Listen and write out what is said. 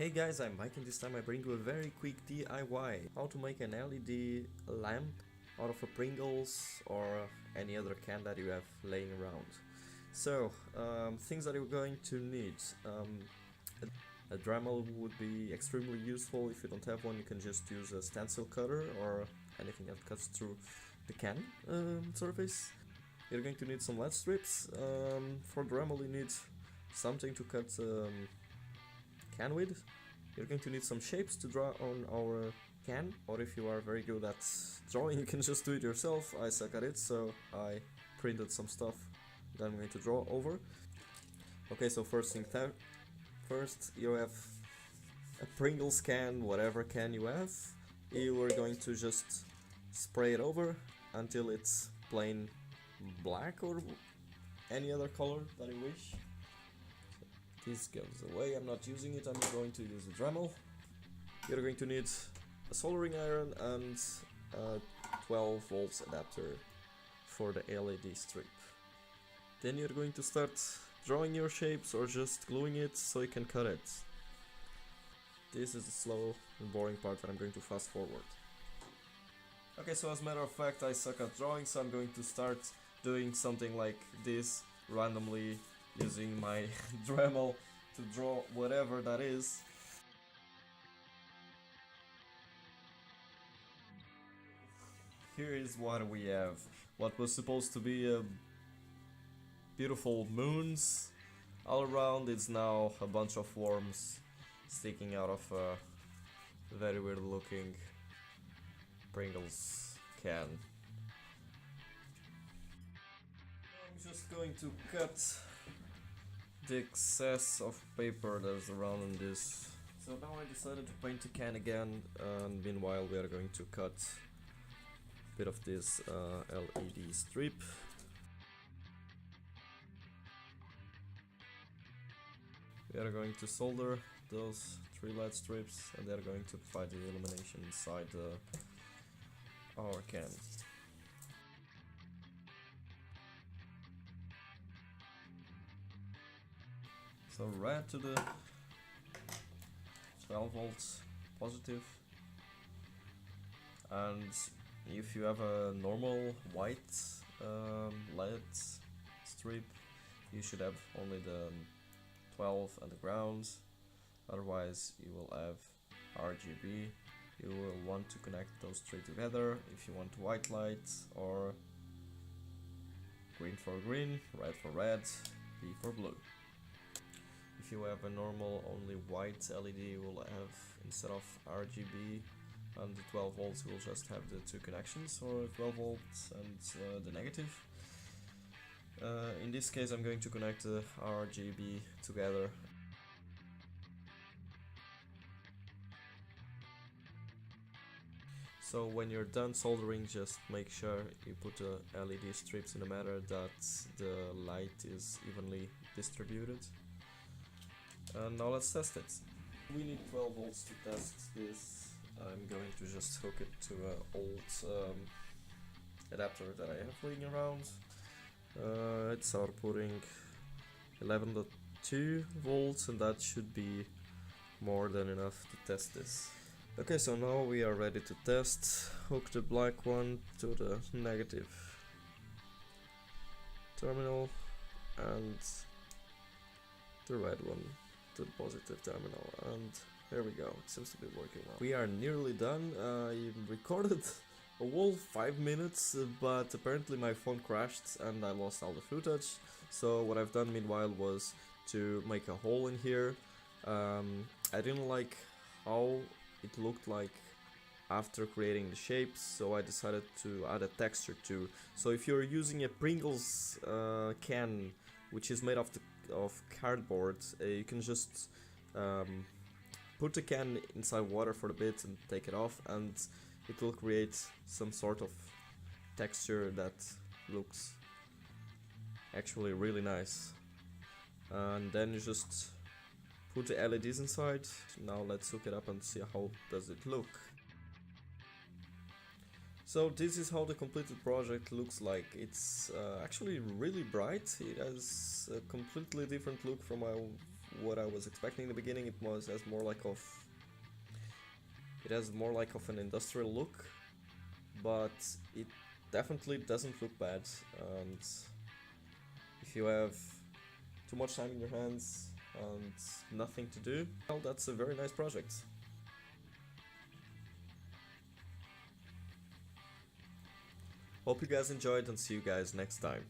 Hey guys, I'm Mike and this time I bring you a very quick DIY. How to make an LED lamp out of a Pringles or any other can that you have laying around. So, things that you're going to need. A Dremel would be extremely useful. If you don't have one, you can just use a stencil cutter or anything that cuts through the can surface. You're going to need some LED strips. For Dremel you need something to cut can with. You're going to need some shapes to draw on our can, or if you are very good at drawing you can just do it yourself. I suck at it, so I printed some stuff that I'm going to draw over. Okay, so first you have a Pringles can, whatever can you have. You are going to just spray it over until it's plain black or any other color that you wish. This goes away, I'm not using it, I'm going to use a Dremel. You're going to need a soldering iron and a 12 volts adapter for the LED strip. Then you're going to start drawing your shapes or just gluing it so you can cut it. This is the slow and boring part that I'm going to fast forward. Okay, so as a matter of fact I suck at drawing, so I'm going to start doing something like this randomly, using my Dremel to draw whatever that is. Here is what we have. What was supposed to be a beautiful moons all around, it's now a bunch of worms sticking out of a very weird looking Pringles can. I'm just going to cut the excess of paper that's around in this. So now I decided to paint the can again, and meanwhile we are going to cut a bit of this LED strip. We are going to solder those 3 LED strips and they are going to provide the illumination inside our can. So red to the 12 volts positive, and if you have a normal white LED strip you should have only the 12 and the grounds, otherwise you will have RGB. You will want to connect those 3 together if you want white light, or green for green, red for red, B for blue. If you have a normal only white LED, you will have, instead of RGB and the 12 volts, you will just have the 2 connections, or 12 volts and the negative. In this case I'm going to connect the RGB together. So when you're done soldering, just make sure you put the LED strips in a manner that the light is evenly distributed. And now let's test it. We need 12 volts to test this. I'm going to just hook it to an old adapter that I have laying around. It's outputting 11.2 volts, and that should be more than enough to test this. Okay, so now we are ready to test. Hook the black one to the negative terminal and the red one to the positive terminal, and there we go, it seems to be working well. We are nearly done. I recorded a whole 5 minutes, but apparently my phone crashed and I lost all the footage. So what I've done meanwhile was to make a hole in here. I didn't like how it looked like after creating the shapes, so I decided to add a texture too. So if you're using a Pringles can which is made of cardboard, you can just put the can inside water for a bit and take it off, and it will create some sort of texture that looks actually really nice. And then you just put the LEDs inside. Now let's hook it up and see how does it look. So this is how the completed project looks like. It's actually really bright. It has a completely different look from what I was expecting in the beginning. It has more like of an industrial look, but it definitely doesn't look bad. And if you have too much time in your hands and nothing to do, well, that's a very nice project. Hope you guys enjoyed and see you guys next time.